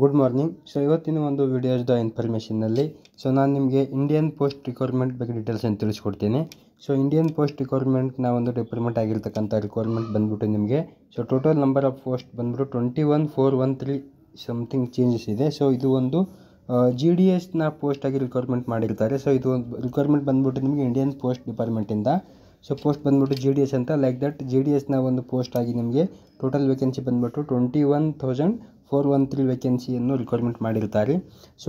Good morning. ಇವತ್ತಿನ ಒಂದು ವಿಡಿಯೋಸ್ದ ಇನ್ಫಾರ್ಮೇಷನ್ನಲ್ಲಿ ನಾನು ನಿಮಗೆ ಇಂಡಿಯನ್ ಪೋಸ್ಟ್ ರಿಕ್ವೈರ್ಮೆಂಟ್ ಬಗ್ಗೆ ಡೀಟೇಲ್ಸನ್ನು ತಿಳಿಸ್ಕೊಡ್ತೀನಿ. ಇಂಡಿಯನ್ ಪೋಸ್ಟ್ ರಿಕ್ವೈರ್ಮೆಂಟ್ನ ಒಂದು ಡಿಪಾರ್ಟ್ಮೆಂಟ್ ಆಗಿರ್ತಕ್ಕಂಥ ರಿಕ್ವೈರ್ಮೆಂಟ್ ಬಂದ್ಬಿಟ್ಟು ನಿಮಗೆ ಟೋಟಲ್ ನಂಬರ್ ಆಫ್ ಪೋಸ್ಟ್ ಬಂದ್ಬಿಟ್ಟು 21,413 ಸಮಥಿಂಗ್ ಚೇಂಜಸ್ ಇದೆ. ಇದು ಒಂದು GDSನ ಪೋಸ್ಟ್ ಆಗಿ ರಿಕ್ವೈರ್ಮೆಂಟ್ ಮಾಡಿರ್ತಾರೆ. ಇದು ಒಂದು ರಿಕ್ವೈರ್ಮೆಂಟ್ ಬಂದ್ಬಿಟ್ಟು ನಿಮಗೆ ಇಂಡಿಯನ್ ಪೋಸ್ಟ್ ಡಿಪಾರ್ಟ್ಮೆಂಟಿಂದ ಪೋಸ್ಟ್ ಬಂದ್ಬಿಟ್ಟು GDS ಅಂತ ಲೈಕ್ ದಟ್ GDSನ ಒಂದು ಪೋಸ್ಟ್ ಆಗಿ ನಿಮಗೆ ಟೋಟಲ್ ವೇಕೆನ್ಸಿ ಬಂದ್ಬಿಟ್ಟು 21,413 ವೇಕೆನ್ಸಿಯನ್ನು ರಿಕ್ವೈರ್ಮೆಂಟ್ ಮಾಡಿರ್ತಾರೆ.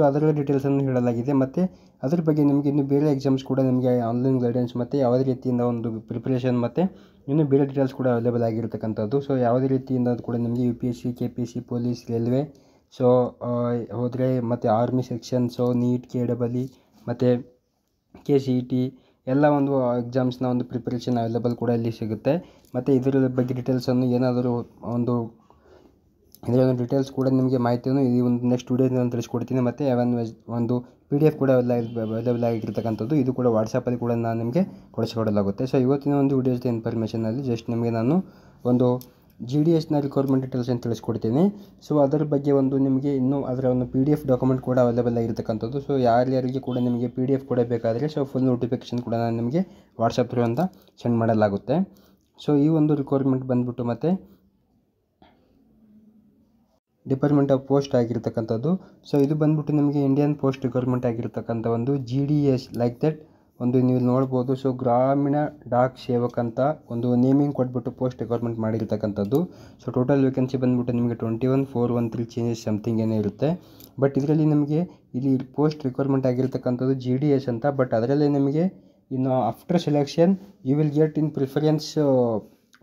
ಅದರ ಡೀಟೇಲ್ಸನ್ನು ಹೇಳಲಾಗಿದೆ. ಮತ್ತು ಅದ್ರ ಬಗ್ಗೆ ನಿಮಗೆ ಇನ್ನು ಬೇರೆ ಎಕ್ಸಾಮ್ಸ್ ಕೂಡ ನಿಮಗೆ ಆನ್ಲೈನ್ ಗೈಡೆನ್ಸ್ ಮತ್ತು ಯಾವುದೇ ರೀತಿಯಿಂದ ಒಂದು ಪ್ರಿಪ್ರೇಷನ್ ಮತ್ತು ಇನ್ನೂ ಬೇರೆ ಡೀಟೇಲ್ಸ್ ಕೂಡ ಅವೈಲೇಬಲ್ ಆಗಿರ್ತಕ್ಕಂಥದ್ದು. ಯಾವುದೇ ರೀತಿಯಿಂದ ಅದು ಕೂಡ ನಿಮಗೆ UPSC, KPSC, ಪೊಲೀಸ್, ರೈಲ್ವೆ ಹೋದರೆ ಮತ್ತು ಆರ್ಮಿ ಸೆಕ್ಷನ್, ನೀಟ್, KEE ಮತ್ತು KCET ಎಲ್ಲ ಒಂದು ಎಕ್ಸಾಮ್ಸ್ನ ಒಂದು ಪ್ರಿಪ್ರೇಷನ್ ಅವೈಲೇಬಲ್ ಕೂಡ ಇಲ್ಲಿ ಸಿಗುತ್ತೆ. ಮತ್ತು ಇದರ ಬಗ್ಗೆ ಡೀಟೇಲ್ಸನ್ನು ಏನಾದರೂ ಇದರ ಡೀಟೇಲ್ಸ್ ಕೂಡ ನಿಮಗೆ ಮಾಹಿತಿಯನ್ನು ಈ ಒಂದು ನೆಕ್ಸ್ಟ್ ವಿಡಿಯೋದಲ್ಲಿ ತಿಳಿಸ್ಕೊಡ್ತೀನಿ. ಮತ್ತು ಒಂದು PDF ಕೂಡ ಅವೈಲೇಬಲ್ ಆಗಿರ್ತಕ್ಕಂಥದ್ದು. ಇದು ಕೂಡ ವಾಟ್ಸಪ್ಪಲ್ಲಿ ಕೂಡ ನಾನು ನಿಮಗೆ ಕಳಿಸಿಕೊಡಲಾಗುತ್ತೆ. ಇವತ್ತಿನ ಒಂದು ವಿಡಿಯೋಸ್ದ ಇನ್ಫಾರ್ಮೇಷನಲ್ಲಿ ಜಸ್ಟ್ ನಿಮಗೆ ನಾನು ಒಂದು GDSನ ರಿಕ್ವೈರ್ಮೆಂಟ್ ಡೀಟೇಲ್ಸನ್ನು ತಿಳಿಸ್ಕೊಡ್ತೀನಿ. ಅದರ ಬಗ್ಗೆ ಒಂದು ನಿಮಗೆ ಇನ್ನೂ ಅದರ ಒಂದು PDF ಡಾಕ್ಯುಮೆಂಟ್ ಕೂಡ ಅವೈಲೇಬಲ್ ಆಗಿರ್ತಕ್ಕಂಥದ್ದು. ಯಾರ್ಯಾರಿಗೆ ಕೂಡ ನಿಮಗೆ PDF ಕೂಡ ಬೇಕಾದರೆ ಫುಲ್ ನೋಟಿಫಿಕೇಷನ್ ಕೂಡ ನಾನು ನಿಮಗೆ ವಾಟ್ಸಪ್ ಥ್ರೂ ಅಂತ ಸೆಂಡ್ ಮಾಡಲಾಗುತ್ತೆ. ಈ ಒಂದು ರಿಕ್ವೈರ್ಮೆಂಟ್ ಬಂದ್ಬಿಟ್ಟು ಮತ್ತು ಡಿಪಾರ್ಟ್ಮೆಂಟ್ ಆಫ್ ಪೋಸ್ಟ್ ಆಗಿರ್ತಕ್ಕಂಥದ್ದು. ಇದು ಬಂದ್ಬಿಟ್ಟು ನಿಮಗೆ ಇಂಡಿಯನ್ ಪೋಸ್ಟ್ ರಿಕ್ವೈರ್ಮೆಂಟ್ ಆಗಿರ್ತಕ್ಕಂಥ ಒಂದು GDS ಲೈಕ್ ದಟ್ ಒಂದು ನೀವು ನೋಡ್ಬೋದು. ಗ್ರಾಮೀಣ ಡಾಕ್ ಸೇವಕ್ ಅಂತ ಒಂದು ನೇಮಿಂಗ್ ಕೊಟ್ಬಿಟ್ಟು ಪೋಸ್ಟ್ ರಿಕ್ವೈರ್ಮೆಂಟ್ ಮಾಡಿರ್ತಕ್ಕಂಥದ್ದು. ಟೋಟಲ್ ವೇಕೆನ್ಸಿ ಬಂದ್ಬಿಟ್ಟು ನಿಮಗೆ 21,413 ಚೇಂಜಸ್ ಸಮಥಿಂಗ್ ಏನೋ ಇರುತ್ತೆ. ಬಟ್ ಇದರಲ್ಲಿ ನಿಮಗೆ ಇಲ್ಲಿ ಪೋಸ್ಟ್ ರಿಕ್ವೈರ್ಮೆಂಟ್ ಆಗಿರ್ತಕ್ಕಂಥದ್ದು GDS ಅಂತ. ಬಟ್ ಅದರಲ್ಲಿ ನಿಮಗೆ ಇನ್ನು after selection you will get in preference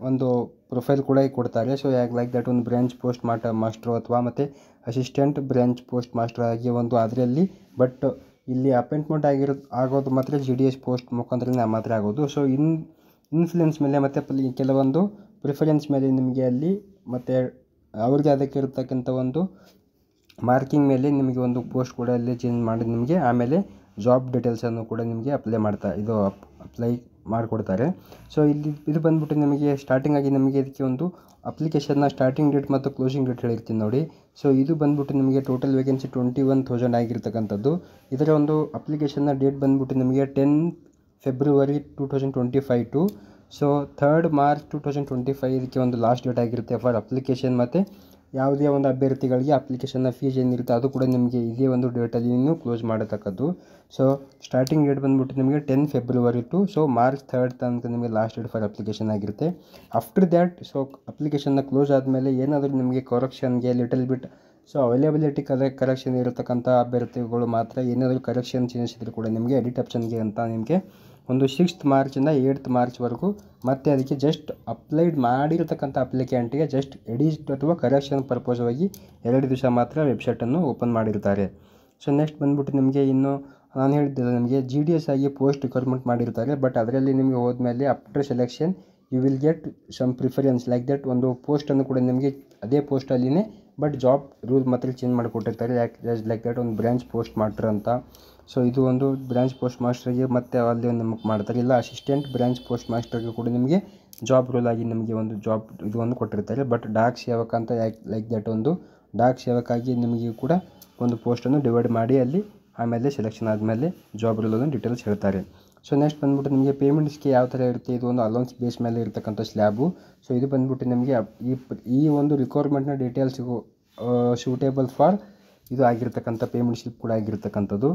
ಒಂದು ಪ್ರೊಫೈಲ್ ಕೂಡ ಕೊಡ್ತಾರೆ. ಲೈಕ್ ದಟ್ ಒಂದು ಬ್ರಾಂಚ್ ಪೋಸ್ಟ್ ಮಾಸ್ಟರ್ ಅಥವಾ ಮತ್ತು ಅಸಿಸ್ಟೆಂಟ್ ಬ್ರಾಂಚ್ ಪೋಸ್ಟ್ ಮಾಸ್ಟರ್ ಆಗಿ ಒಂದು ಅದರಲ್ಲಿ. ಬಟ್ ಇಲ್ಲಿ ಅಪಾಯಿಂಟ್ಮೆಂಟ್ ಆಗೋದು ಮಾತ್ರ GDS ಪೋಸ್ಟ್ ಮುಖಾಂತರ ಮಾತ್ರ ಆಗೋದು. ಇನ್ಫ್ಲುಯೆನ್ಸ್ ಮೇಲೆ ಮತ್ತು ಕೆಲವೊಂದು ಪ್ರಿಫರೆನ್ಸ್ ಮೇಲೆ ನಿಮಗೆ ಅಲ್ಲಿ ಮತ್ತು ಅವ್ರಿಗೆ ಅದಕ್ಕೆ ಇರತಕ್ಕಂಥ ಒಂದು ಮಾರ್ಕಿಂಗ್ ಮೇಲೆ ನಿಮಗೆ ಒಂದು ಪೋಸ್ಟ್ ಕೂಡ ಅಲ್ಲಿ ಚೇಂಜ್ ಮಾಡಿ ನಿಮಗೆ ಆಮೇಲೆ ಜಾಬ್ ಡೀಟೇಲ್ಸನ್ನು ಕೂಡ ನಿಮಗೆ ಅಪ್ಲೈ ಮಾಡಿಕೊಡ್ತಾರೆ. ಇದು ಬಂದ್ಬಿಟ್ಟು ನಿಮಗೆ ಸ್ಟಾರ್ಟಿಂಗ್ ಆಗಿ ನಿಮಗೆ ಇದಕ್ಕೆ ಒಂದು ಅಪ್ಲಿಕೇಶನ್ನ ಸ್ಟಾರ್ಟಿಂಗ್ ಡೇಟ್ ಮತ್ತು ಕ್ಲೋಸಿಂಗ್ ಡೇಟ್ ಹೇಳಿರ್ತೀನಿ ನೋಡಿ. ಇದು ಬಂದ್ಬಿಟ್ಟು ನಿಮಗೆ ಟೋಟಲ್ ವೇಕೆನ್ಸಿ 21,000 ಆಗಿರ್ತಕ್ಕಂಥದ್ದು. ಇದರ ಒಂದು ಅಪ್ಲಿಕೇಶನ್ನ ಡೇಟ್ ಬಂದ್ಬಿಟ್ಟು ನಿಮಗೆ 10 ಫೆಬ್ರವರಿ 2025 ಟು 3rd ಮಾರ್ಚ್ 2025 ಇದಕ್ಕೆ ಒಂದು ಲಾಸ್ಟ್ ಡೇಟ್ ಆಗಿರುತ್ತೆ ಫಾರ್ ಅಪ್ಲಿಕೇಶನ್. ಮತ್ತು ಯಾವುದೇ ಒಂದು ಅಭ್ಯರ್ಥಿಗಳಿಗೆ ಅಪ್ಲಿಕೇಶನ್ನ ಫೀಸ್ ಏನಿರುತ್ತೆ ಅದು ಕೂಡ ನಿಮಗೆ ಇದೇ ಒಂದು ಡೇಟಲ್ಲಿ ಇನ್ನೂ ಕ್ಲೋಸ್ ಮಾಡತಕ್ಕದ್ದು. ಸ್ಟಾರ್ಟಿಂಗ್ ಡೇಟ್ ಬಂದ್ಬಿಟ್ಟು ನಿಮಗೆ 10 ಫೆಬ್ರವರಿ ಟು ಮಾರ್ಚ್ 3rd ತನಕ ನಿಮಗೆ ಲಾಸ್ಟ್ ಡೇಟ್ ಫಾರ್ ಅಪ್ಲಿಕೇಶನ್ ಆಗಿರುತ್ತೆ. ಆಫ್ಟರ್ ದ್ಯಾಟ್ ಅಪ್ಲಿಕೇಶನ್ನ ಕ್ಲೋಸ್ ಆದಮೇಲೆ ಏನಾದರೂ ನಿಮಗೆ ಕರೆಕ್ಷನ್ಗೆ ಲಿಟಲ್ ಬಿಟ್ ಅವೈಲೇಬಿಲಿಟಿ ಕರೆಕ್ಷನ್ ಇರತಕ್ಕಂಥ ಅಭ್ಯರ್ಥಿಗಳು ಮಾತ್ರ ಏನಾದರೂ ಕರೆಕ್ಷನ್ ಚೇಂಜಸ್ ಇದ್ದರೂ ಕೂಡ ನಿಮಗೆ ಎಡಿಟ್ ಆಪ್ಷನ್ಗೆ ಅಂತ ನಿಮಗೆ ಒಂದು 6th ಮಾರ್ಚಿಂದ 8th ಮಾರ್ಚ್ವರೆಗೂ ಮತ್ತು ಅದಕ್ಕೆ ಜಸ್ಟ್ ಅಪ್ಲೈಡ್ ಮಾಡಿರ್ತಕ್ಕಂಥ ಅಪ್ಲಿಕೆಂಟ್ಗೆ ಜಸ್ಟ್ ಎಡಿಟ್ ಅಥವಾ ಕರೆಕ್ಷನ್ ಪರ್ಪೋಸವಾಗಿ 2 ದಿವಸ ಮಾತ್ರ ವೆಬ್ಸೈಟನ್ನು ಓಪನ್ ಮಾಡಿರ್ತಾರೆ. ನೆಕ್ಸ್ಟ್ ಬಂದ್ಬಿಟ್ಟು ನಿಮಗೆ ಇನ್ನು ನಾನು ಹೇಳಿದ್ದೆ ನಿಮಗೆ GDS ಆಗಿ ಪೋಸ್ಟ್ ರಿಕ್ವೈರ್ಮೆಂಟ್ ಮಾಡಿರ್ತಾರೆ. ಬಟ್ ಅದರಲ್ಲಿ ನಿಮಗೆ ಹೋದ್ಮೇಲೆ after selection you will get some preference like that ಒಂದು ಪೋಸ್ಟನ್ನು ಕೂಡ ನಿಮಗೆ ಅದೇ ಪೋಸ್ಟಲ್ಲಿನೇ ಬಟ್ ಜಾಬ್ ರೂಲ್ ಮಾತ್ರ ಚೇಂಜ್ ಮಾಡಿಕೊಟ್ಟಿರ್ತಾರೆ. ಲೈಕ್ ದಟ್ ಒಂದು ಬ್ರಾಂಚ್ ಪೋಸ್ಟ್ ಮಾಸ್ಟರ್ ಅಂತ. ಇದು ಒಂದು ಬ್ರಾಂಚ್ ಪೋಸ್ಟ್ ಮಾಸ್ಟರ್ಗೆ ಮತ್ತು ಅಲ್ಲಿ ಒಂದು ನಮಗೆ ಮಾಡ್ತಾರೆ. ಇಲ್ಲ ಅಸಿಸ್ಟೆಂಟ್ ಬ್ರಾಂಚ್ ಪೋಸ್ಟ್ ಮಾಸ್ಟರ್ಗೆ ಕೂಡ ನಿಮಗೆ ಜಾಬ್ ರೂಲ್ ಆಗಿ ನಿಮಗೆ ಒಂದು ಜಾಬ್ ಇದು ಒಂದು ಕೊಟ್ಟಿರ್ತಾರೆ. ಬಟ್ ಡಾಕ್ ಸೇವಕ ಅಂತ ಲೈಕ್ ದಟ್ ಒಂದು ಡಾಕ್ ಸೇವಕಾಗಿ ನಿಮಗೆ ಕೂಡ ಒಂದು ಪೋಸ್ಟನ್ನು ಡಿವೈಡ್ ಮಾಡಿ ಅಲ್ಲಿ ಆಮೇಲೆ ಸೆಲೆಕ್ಷನ್ ಆದಮೇಲೆ ಜಾಬ್ ರೂಲನ್ನು ಡೀಟೇಲ್ಸ್ ಹೇಳ್ತಾರೆ. ನೆಕ್ಸ್ಟ್ ಬಂದ್ಬಿಟ್ಟು ನಿಮಗೆ ಪೇಮೆಂಟ್ಸ್ಗೆ ಯಾವ ಥರ ಇರುತ್ತೆ, ಇದು ಒಂದು ಅಲೌನ್ಸ್ ಬೇಸ್ ಮೇಲೆ ಇರತಕ್ಕಂಥ ಸ್ಲ್ಯಾಬು. ಇದು ಬಂದ್ಬಿಟ್ಟು ನಿಮಗೆ ಈ ಒಂದು ರಿಕ್ವೈರ್ಮೆಂಟ್ನ ಡೀಟೇಲ್ಸ್ಗೂ ಸೂಟೇಬಲ್ ಫಾರ್ ಇದು ಆಗಿರ್ತಕ್ಕಂಥ ಪೇಮೆಂಟ್ ಸ್ಲಿಪ್ ಕೂಡ ಆಗಿರ್ತಕ್ಕಂಥದ್ದು.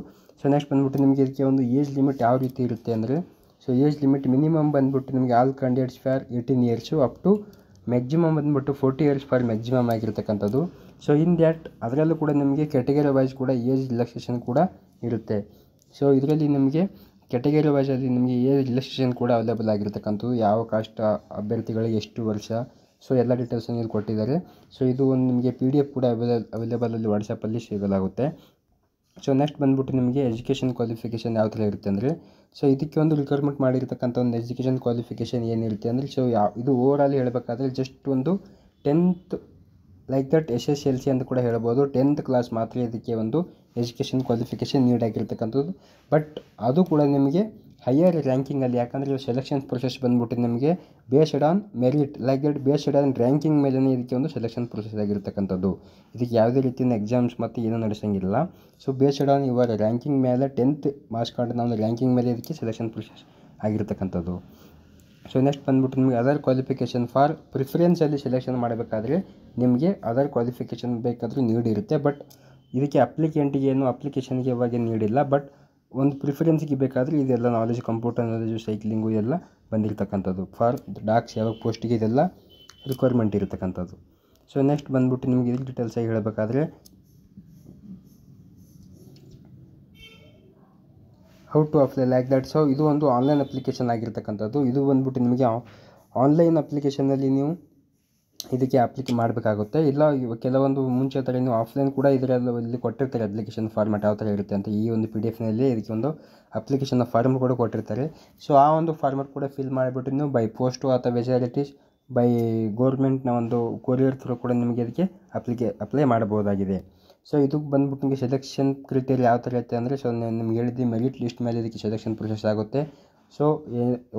ನೆಕ್ಸ್ಟ್ ಬಂದ್ಬಿಟ್ಟು ನಿಮಗೆ ಇದಕ್ಕೆ ಒಂದು ಏಜ್ ಲಿಮಿಟ್ ಯಾವ ರೀತಿ ಇರುತ್ತೆ ಅಂದರೆ ಏಜ್ ಲಿಮಿಟ್ ಮಿನಿಮಮ್ ಬಂದ್ಬಿಟ್ಟು ನಿಮಗೆ all candidates for 18 years up to maximum ಬಂದ್ಬಿಟ್ಟು 40 ಇಯರ್ಸ್ ಫಾರ್ ಮ್ಯಾಕ್ಸಿಮಮ್ ಆಗಿರ್ತಕ್ಕಂಥದ್ದು. ಇನ್ ದ್ಯಾಟ್ ಅದರಲ್ಲೂ ಕೂಡ ನಿಮಗೆ ಕ್ಯಾಟಗರಿ ವೈಸ್ ಕೂಡ ಏಜ್ ರಿಲ್ಯಾಕ್ಸೇಷನ್ ಕೂಡ ಇರುತ್ತೆ. ಇದರಲ್ಲಿ ನಿಮಗೆ ಕ್ಯಾಟಗರಿ ವೈಸಲ್ಲಿ ನಿಮಗೆ ಏಜ್ ರಿಲ್ಯಾಕ್ಸೇಷನ್ ಕೂಡ ಅವೈಲೇಬಲ್ ಆಗಿರ್ತಕ್ಕಂಥದ್ದು. ಯಾವ ಕಾಸ್ಟ್ ಅಭ್ಯರ್ಥಿಗಳಿಗೆ ಎಷ್ಟು ವರ್ಷ ಎಲ್ಲ ಡೀಟೇಲ್ಸನ್ನು ಇಲ್ಲಿ ಕೊಟ್ಟಿದ್ದಾರೆ. ಇದು ಒಂದು ನಿಮಗೆ PDF ಕೂಡ ಅವೈಲೇಬಲ್ ಅಲ್ಲಿ ವಾಟ್ಸಪ್ಪಲ್ಲಿ ಸಿಗಲಾಗುತ್ತೆ. ನೆಕ್ಸ್ಟ್ ಬಂದ್ಬಿಟ್ಟು ನಿಮಗೆ ಎಜುಕೇಷನ್ ಕ್ವಾಲಿಫಿಕೇಷನ್ ಯಾವ ಥರ ಇರುತ್ತೆ ಅಂದರೆ ಇದಕ್ಕೆ ಒಂದು ರಿಕ್ವೈರ್ಮೆಂಟ್ ಮಾಡಿರ್ತಕ್ಕಂಥ ಒಂದು ಎಜುಕೇಷನ್ ಕ್ವಾಲಿಫಿಕೇಷನ್ ಏನಿರುತ್ತೆ ಅಂದರೆ ಇದು ಓವರ್ ಆಲ್ ಹೇಳಬೇಕಾದ್ರೆ ಜಸ್ಟ್ ಒಂದು 10th ಲೈಕ್ ದಟ್ SSLC ಅಂತ ಕೂಡ ಹೇಳ್ಬೋದು. 10th ಕ್ಲಾಸ್ ಮಾತ್ರ ಇದಕ್ಕೆ ಒಂದು ಎಜುಕೇಷನ್ ಕ್ವಾಲಿಫಿಕೇಷನ್ ನೀಡ್ ಆಗಿರ್ತಕ್ಕಂಥದ್ದು. ಬಟ್ ಅದು ಕೂಡ ನಿಮಗೆ ಹೈಯರ್ ರ್ಯಾಂಕಿಂಗಲ್ಲಿ, ಯಾಕಂದರೆ ಸೆಲೆಕ್ಷನ್ ಪ್ರೊಸೆಸ್ ಬಂದ್ಬಿಟ್ಟು ನಿಮಗೆ based on merit like that based on ranking ಮೇಲೆ ಇದಕ್ಕೆ ಒಂದು ಸೆಲೆಕ್ಷನ್ ಪ್ರೊಸೆಸ್ ಆಗಿರ್ತಕ್ಕಂಥದ್ದು. ಇದಕ್ಕೆ ಯಾವುದೇ ರೀತಿಯ ಎಕ್ಸಾಮ್ಸ್ ಮತ್ತು ಏನೂ ನಡೆಸೋಂಗಿಲ್ಲ. So based on your ranking ಮೇಲೆ 10th ಮಾರ್ಕ್ಸ್ ಕಾರ್ಡ್ ನಾವು ರ್ಯಾಂಕಿಂಗ್ ಮೇಲೆ ಇದಕ್ಕೆ ಸೆಲೆಕ್ಷನ್ ಪ್ರೊಸೆಸ್ ಆಗಿರ್ತಕ್ಕಂಥದ್ದು. ಸೊ ನೆಕ್ಸ್ಟ್ ಬಂದ್ಬಿಟ್ಟು ನಿಮಗೆ ಅದರ್ ಕ್ವಾಲಿಫಿಕೇಷನ್ ಫಾರ್ ಪ್ರಿಫರೆನ್ಸಲ್ಲಿ ಸೆಲೆಕ್ಷನ್ ಮಾಡಬೇಕಾದ್ರೆ ನಿಮಗೆ ಅದರ್ ಕ್ವಾಲಿಫಿಕೇಷನ್ ಬೇಕಾದರೂ ನೀಡಿರುತ್ತೆ. ಬಟ್ ಇದಕ್ಕೆ ಅಪ್ಲಿಕೆಂಟಿಗೆ ಏನು ಅಪ್ಲಿಕೇಶನ್ಗೆ ಇವಾಗ ನೀಡಿಲ್ಲ. ಬಟ್ ಒಂದು ಪ್ರಿಫರೆನ್ಸ್ಗೆ ಬೇಕಾದರೆ ಇದೆಲ್ಲ ನಾಲೆಜ್, ಕಂಪ್ಯೂಟರ್ ನಾಲೆಜು, ಸೈಕ್ಲಿಂಗು ಎಲ್ಲ ಬಂದಿರತಕ್ಕಂಥದ್ದು. ಫಾರ್ ಡಾಕ್ ಸೇವಕ ಪೋಸ್ಟಿಗೆ ಇದೆಲ್ಲ ರಿಕ್ವೈರ್ಮೆಂಟ್ ಇರತಕ್ಕಂಥದ್ದು. ಸೊ ನೆಕ್ಸ್ಟ್ ಬಂದ್ಬಿಟ್ಟು ನಿಮಗೆ ಇದ್ರ ಡೀಟೇಲ್ಸಾಗಿ ಹೇಳಬೇಕಾದ್ರೆ how to apply like that. So ಇದು ಒಂದು ಆನ್ಲೈನ್ ಅಪ್ಲಿಕೇಶನ್ ಆಗಿರ್ತಕ್ಕಂಥದ್ದು. ಇದು ಬಂದ್ಬಿಟ್ಟು ನಿಮಗೆ ಆನ್ಲೈನ್ ಅಪ್ಲಿಕೇಶನಲ್ಲಿ ನೀವು ಇದಕ್ಕೆ ಅಪ್ಲಿಕೆ ಮಾಡಬೇಕಾಗುತ್ತೆ. ಇಲ್ಲ ಕೆಲವೊಂದು ಮುಂಚೆ ಥರ ನೀವು ಆಫ್ಲೈನ್ ಕೂಡ ಇಲ್ಲಿ ಕೊಟ್ಟಿರ್ತಾರೆ ಅಪ್ಲಿಕೇಶನ್ ಫಾರ್ಮ್ಯಾಟ್ ಯಾವ ಥರ ಇರುತ್ತೆ ಅಂತ. ಈ ಒಂದು PDF ಇದಕ್ಕೆ ಒಂದು ಅಪ್ಲಿಕೇಶನ್ ಫಾರ್ಮ್ ಕೂಡ ಕೊಟ್ಟಿರ್ತಾರೆ. ಸೊ ಆ ಒಂದು ಫಾರ್ಮ್ಯಾಟ್ ಕೂಡ ಫಿಲ್ ಮಾಡಿಬಿಟ್ಟು ನೀವು ಬೈ ಪೋಸ್ಟು ಅಥವಾ ವೆಜಾರಿಟೀಸ್ ಬೈ ಗೌರ್ಮೆಂಟ್ನ ಒಂದು ಕೊರಿಯರ್ ಥ್ರೂ ಕೂಡ ನಿಮಗೆ ಇದಕ್ಕೆ ಅಪ್ಲೈ ಮಾಡಬಹುದಾಗಿದೆ. ಸೊ ಇದಕ್ಕೆ ಬಂದ್ಬಿಟ್ಟು ನಿಮಗೆ ಸೆಲೆಕ್ಷನ್ ಕ್ರೈಟೀರಿಯಾ ಯಾವ ಥರ ಇರುತ್ತೆ ಅಂದರೆ, ಸೊ ನಿಮ್ಗೆ ಹೇಳಿದ್ದೆ ಮೆರಿಟ್ ಲಿಸ್ಟ್ ಮೇಲೆ ಇದಕ್ಕೆ ಸೆಲೆಕ್ಷನ್ ಪ್ರೊಸೆಸ್ ಆಗುತ್ತೆ. ಸೊ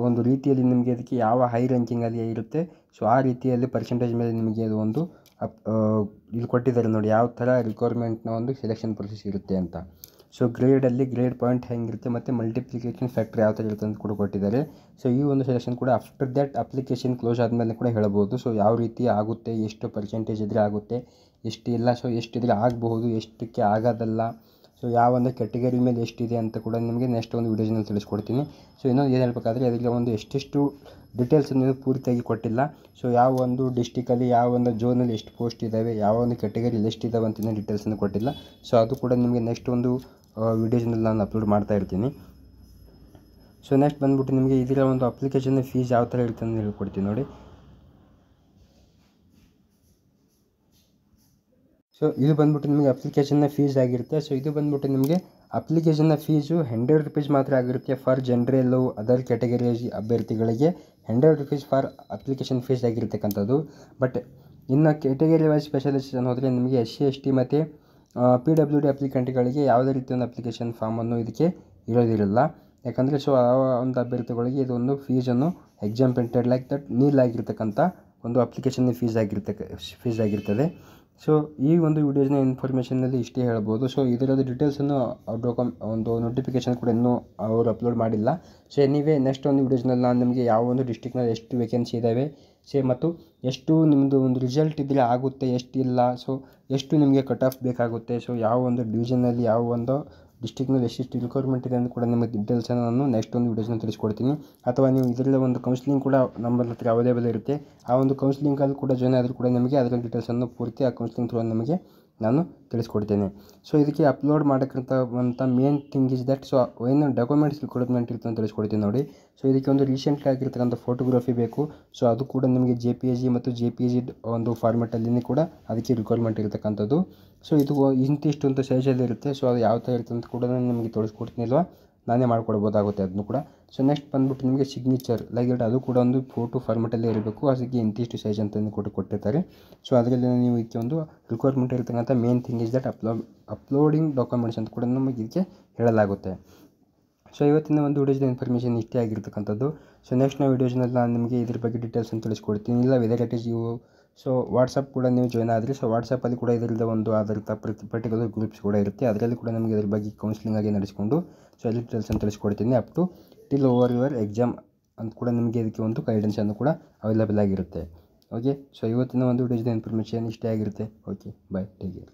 ಒಂದು ರೀತಿಯಲ್ಲಿ ನಿಮಗೆ ಅದಕ್ಕೆ ಯಾವ ಹೈ ರ್ಯಾಂಕಿಂಗಲ್ಲಿ ಇರುತ್ತೆ, ಸೊ ಆ ರೀತಿಯಲ್ಲಿ ಪರ್ಸೆಂಟೇಜ್ ಮೇಲೆ ನಿಮಗೆ ಅದು ಒಂದು ಇಲ್ಲಿ ಕೊಟ್ಟಿದ್ದಾರೆ ನೋಡಿ ಯಾವ ಥರ ರಿಕ್ವೈರ್ಮೆಂಟ್ನ ಒಂದು ಸೆಲೆಕ್ಷನ್ ಪ್ರೊಸೆಸ್ ಇರುತ್ತೆ ಅಂತ. ಸೊ ಗ್ರೇಡಲ್ಲಿ ಗ್ರೇಡ್ ಪಾಯಿಂಟ್ ಹೆಂಗಿರುತ್ತೆ ಮತ್ತು ಮಲ್ಟಿಪ್ಲಿಕೇಷನ್ ಫ್ಯಾಕ್ಟರ್ ಯಾವ ಥರ ಇರುತ್ತೆ ಅಂತ ಕೂಡ ಕೊಟ್ಟಿದ್ದಾರೆ. ಸೊ ಈ ಒಂದು ಸೆಲೆಕ್ಷನ್ ಕೂಡ ಆಫ್ಟರ್ ದ್ಯಾಟ್ ಅಪ್ಲಿಕೇಶನ್ ಕ್ಲೋಸ್ ಆದಮೇಲೆ ಕೂಡ ಹೇಳ್ಬೋದು. ಸೊ ಯಾವ ರೀತಿ ಆಗುತ್ತೆ, ಎಷ್ಟು ಪರ್ಸೆಂಟೇಜ್ ಇದ್ದರೆ ಆಗುತ್ತೆ, ಎಷ್ಟು ಇಲ್ಲ, ಸೊ ಎಷ್ಟಿದ್ರೆ ಆಗಬಹುದು, ಎಷ್ಟಕ್ಕೆ ಆಗೋದಲ್ಲ, ಸೊ ಯಾವ ಒಂದು ಕ್ಯಾಟಗರಿ ಮೇಲೆ ಎಷ್ಟಿದೆ ಅಂತ ಕೂಡ ನಿಮಗೆ ನೆಕ್ಸ್ಟ್ ಒಂದು ವೀಡಿಯೋನಲ್ಲಿ ತಿಳಿಸ್ಕೊಡ್ತೀನಿ. ಸೊ ಇನ್ನೊಂದು ಏನು ಹೇಳಬೇಕಾದ್ರೆ ಅದಕ್ಕೆ ಒಂದು ಎಷ್ಟೆಷ್ಟು ಡೀಟೇಲ್ಸನ್ನು ಪೂರ್ತಿಯಾಗಿ ಕೊಟ್ಟಿಲ್ಲ. ಸೊ ಯಾವ ಒಂದು ಡಿಸ್ಟಿಕಲ್ಲಿ ಯಾವ ಒಂದು ಝೋನಲ್ಲಿ ಎಷ್ಟು ಪೋಸ್ಟ್ ಇದ್ದಾವೆ, ಯಾವ ಒಂದು ಕ್ಯಾಟಗರಿಲಿ ಎಷ್ಟಿದ್ದಾವೆ ಅಂತ ಡೀಟೇಲ್ಸನ್ನು ಕೊಟ್ಟಿಲ್ಲ. ಸೊ ಅದು ಕೂಡ ನಿಮಗೆ ನೆಕ್ಸ್ಟ್ ಒಂದು ವೀಡಿಯೋಸ್ನಲ್ಲಿ ನಾನು ಅಪ್ಲೋಡ್ ಮಾಡ್ತಾ ಇರ್ತೀನಿ. ಸೊ ನೆಕ್ಸ್ಟ್ ಬಂದ್ಬಿಟ್ಟು ನಿಮಗೆ ಇದರ ಒಂದು ಅಪ್ಲಿಕೇಶನ್ ಫೀಸ್ ಯಾವ ಥರ ಇರುತ್ತೆ ಅಂತ ಹೇಳ್ಕೊಡ್ತೀನಿ ನೋಡಿ. ಸೊ ಇದು ಬಂದ್ಬಿಟ್ಟು ನಿಮಗೆ ಅಪ್ಲಿಕೇಶನ್ನ ಫೀಸ್ ಆಗಿರುತ್ತೆ. ಸೊ ಇದು ಬಂದ್ಬಿಟ್ಟು ನಿಮಗೆ ಅಪ್ಲಿಕೇಶನ್ನ ಫೀಸು 100 ರೂಪೀಸ್ ಮಾತ್ರ ಆಗಿರುತ್ತೆ ಫಾರ್ ಜನರಲ್ಲು ಅದರ್ ಕ್ಯಾಟಗರಿ ಅಭ್ಯರ್ಥಿಗಳಿಗೆ 100 ರೂಪೀಸ್ ಫಾರ್ ಅಪ್ಲಿಕೇಶನ್ ಫೀಸ್ ಆಗಿರ್ತಕ್ಕಂಥದ್ದು. ಬಟ್ ಇನ್ನು ಕ್ಯಾಟಗರಿ ವೈಸ್ ಸ್ಪೆಷಲೈಸೇಷನ್ ಹೋದರೆ ನಿಮಗೆ SC ST ಮತ್ತು PWD ಅಪ್ಲಿಕೆಂಟ್ಗಳಿಗೆ ಯಾವುದೇ ರೀತಿಯ ಒಂದು ಅಪ್ಲಿಕೇಶನ್ ಫಾರ್ಮನ್ನು ಇದಕ್ಕೆ ಇರೋದಿರಲ್ಲ. ಯಾಕಂದರೆ ಸೊ ಆ ಒಂದು ಅಭ್ಯರ್ಥಿಗಳಿಗೆ ಇದೊಂದು ಫೀಸನ್ನು ಎಕ್ಸಾಂಪೆಂಟೆಡ್ ಲೈಕ್ ದಟ್ ನೀಡಲಾಗಿರ್ತಕ್ಕಂಥ ಒಂದು ಅಪ್ಲಿಕೇಶನ್ ಫೀಸ್ ಆಗಿರ್ತದೆ. ಸೊ ಈ ಒಂದು ವೀಡಿಯೋಸ್ನ ಇನ್ಫಾರ್ಮೇಷನಲ್ಲಿ ಇಷ್ಟೇ ಹೇಳ್ಬೋದು. ಸೊ ಇದರದ್ದು ಡೀಟೇಲ್ಸನ್ನು ಒಂದು ನೋಟಿಫಿಕೇಷನ್ ಕೂಡ ಇನ್ನೂ ಅವರು ಅಪ್ಲೋಡ್ ಮಾಡಿಲ್ಲ. ಸೊ ಎನಿವೇ ನೆಕ್ಸ್ಟ್ ಒಂದು ವೀಡಿಯೋಸ್ನಲ್ಲಿ ನಾನು ನಿಮಗೆ ಯಾವ ಒಂದು ಡಿಸ್ಟ್ರಿಕ್ನಲ್ಲಿ ಎಷ್ಟು ವೇಕೆನ್ಸಿ ಇದ್ದಾವೆ ಮತ್ತು ಎಷ್ಟು ನಿಮ್ಮದು ಒಂದು ರಿಸಲ್ಟ್ ಇದ್ದರೆ ಆಗುತ್ತೆ, ಎಷ್ಟಿಲ್ಲ, ಸೊ ಎಷ್ಟು ನಿಮಗೆ ಕಟ್ ಆಫ್ ಬೇಕಾಗುತ್ತೆ, ಸೊ ಯಾವ ಒಂದು ಡಿವಿಷನಲ್ಲಿ ಯಾವ ಒಂದು ಡಿಸ್ಟ್ರಿಕ್ನಲ್ಲಿ ಎಷ್ಟೆಷ್ಟು ರಿಕ್ವೈರ್ಮೆಂಟ್ ಇದೆ ಅಂತ ಕೂಡ ನಿಮಗೆ ಡೀಟೇಲ್ಸನ್ನು ನಾನು ನೆಕ್ಸ್ಟ್ ಒಂದು ವೀಡಿಯೋಸ್ನ ತಿಳಿಸ್ಕೊಡ್ತೀನಿ. ಅಥವಾ ನೀವು ಇದರಲ್ಲಿ ಒಂದು ಕೌನ್ಸಿಲಿಂಗ್ ಕೂಡ ನಮ್ಮ ಹತ್ರ ಅವೈಲೇಬಲ್ ಇರುತ್ತೆ. ಆ ಒಂದು ಕೌನ್ಸಿಲಿಂಗಲ್ಲಿ ಕೂಡ ಜಾಯ್ನ್ ಆದರೂ ಕೂಡ ನಿಮಗೆ ಅದರ ಡೀಟೇಲ್ಸನ್ನು ಪೂರ್ತಿ ಆ ಕೌನ್ಸಿಲಿಂಗ್ ಥ್ರೂ ನಮಗೆ ನಾನು ತಿಳಿಸ್ಕೊಡ್ತೇನೆ. ಸೊ ಇದಕ್ಕೆ ಅಪ್ಲೋಡ್ ಮಾಡೋಕ್ಕಂತ main thing is that, so ಏನು ಡಾಕ್ಯುಮೆಂಟ್ಸ್ ರಿಕ್ವೈರ್ಮೆಂಟ್ ಇರುತ್ತೆ ಅಂತ ತಿಳಿಸ್ಕೊಡ್ತೀನಿ ನೋಡಿ. ಸೊ ಇದಕ್ಕೆ ಒಂದು ರೀಸೆಂಟ್ ಆಗಿರ್ತಕ್ಕಂಥ ಫೋಟೋಗ್ರಫಿ ಬೇಕು. ಸೊ ಅದು ಕೂಡ ನಿಮಗೆ JPG ಮತ್ತು JPG ಒಂದು ಫಾರ್ಮೆಟಲ್ಲಿ ಕೂಡ ಅದಕ್ಕೆ ರಿಕ್ವೈರ್ಮೆಂಟ್ ಇರತಕ್ಕಂಥದ್ದು. ಸೊ ಇದು ಇಂತಿಷ್ಟು ಅಂತ ಸೈಜಲ್ಲಿ ಇರುತ್ತೆ. ಸೊ ಅದು ಯಾವ ಥರ ಇರುತ್ತೆ ಅಂತ ಕೂಡ ನಾನು ನಿಮಗೆ ತೋರಿಸ್ಕೊಡ್ತೀನಿ, ಇಲ್ವಾ ನಾನೇ ಮಾಡ್ಕೊಡ್ಬೋದಾಗುತ್ತೆ ಅದನ್ನು ಕೂಡ. ಸೊ ನೆಕ್ಸ್ಟ್ ಬಂದ್ಬಿಟ್ಟು ನಿಮಗೆ ಸಿಗ್ನೇಚರ್ ಲೈಕ್ ದಟ್ ಅದು ಕೂಡ ಒಂದು ಫೋಟೋ ಫಾರ್ಮೆಟಲ್ಲೇ ಇರಬೇಕು. ಅದಕ್ಕೆ ಇಂತಿಷ್ಟು ಸೈಜ್ ಅಂತ ಕೊಟ್ಟಿರ್ತಾರೆ. ಸೊ ಅದರಲ್ಲಿ ನೀವು ಇದಕ್ಕೆ ಒಂದು ರಿಕ್ವೈರ್ಮೆಂಟ್ ಇರ್ತಕ್ಕಂಥ main thing is that uploading documents ಅಂತ ಕೂಡ ನಮಗೆ ಇದಕ್ಕೆ ಹೇಳಲಾಗುತ್ತೆ. ಸೊ ಇವತ್ತಿನ ಒಂದು ವೀಡಿಯೋಸ್ನ ಇನ್ಫಾರ್ಮೇಷನ್ ಇಷ್ಟೇ ಆಗಿರ್ತಕ್ಕಂಥದ್ದು. ಸೊ ನೆಕ್ಸ್ಟ್ ವೀಡಿಯೋಸ್ನಲ್ಲಿ ನಾನು ನಿಮಗೆ ಇದ್ರ ಬಗ್ಗೆ ಡೀಟೇಲ್ಸನ್ನು ತಿಳಿಸ್ಕೊಡ್ತೀನಿ. ಇಲ್ಲ whether it is you so WhatsApp ಕೂಡ ನೀವು ಜಾಯ್ನ್ ಆದರೆ, ಸೊ ವಾಟ್ಸಪ್ಪಲ್ಲಿ ಕೂಡ ಇದರಿಂದ ಒಂದು ಆಧಾರಿತ ಪರ್ಟಿಕ್ಯುಲರ್ ಗ್ರೂಪ್ಸ್ ಕೂಡ ಇರುತ್ತೆ. ಅದರಲ್ಲಿ ಕೂಡ ನಮಗೆ ಇದ್ರ ಬಗ್ಗೆ ಕೌನ್ಸಿಲಿಂಗ್ ಆಗಿ ನಡೆಸಿಕೊಂಡು ಸೊ ಎಲ್ಲ ಡೀಟೇಲ್ಸನ್ನು ತಿಳಿಸ್ಕೊಡ್ತೀನಿ. Up to till over your exam ಅಂತ ಕೂಡ ನಿಮಗೆ ಇದಕ್ಕೆ ಒಂದು ಗೈಡೆನ್ಸನ್ನು ಕೂಡ ಅವೈಲೇಬಲ್ ಆಗಿರುತ್ತೆ. ಓಕೆ, ಸೊ ಇವತ್ತಿನ ಒಂದು ವೀಡಿಯೋಸ್ನ ಇನ್ಫಾರ್ಮೇಷನ್ ಇಷ್ಟೇ ಆಗಿರುತ್ತೆ. ಓಕೆ, ಬಾಯ್, ಟೇಕ್ ಕೇರ್.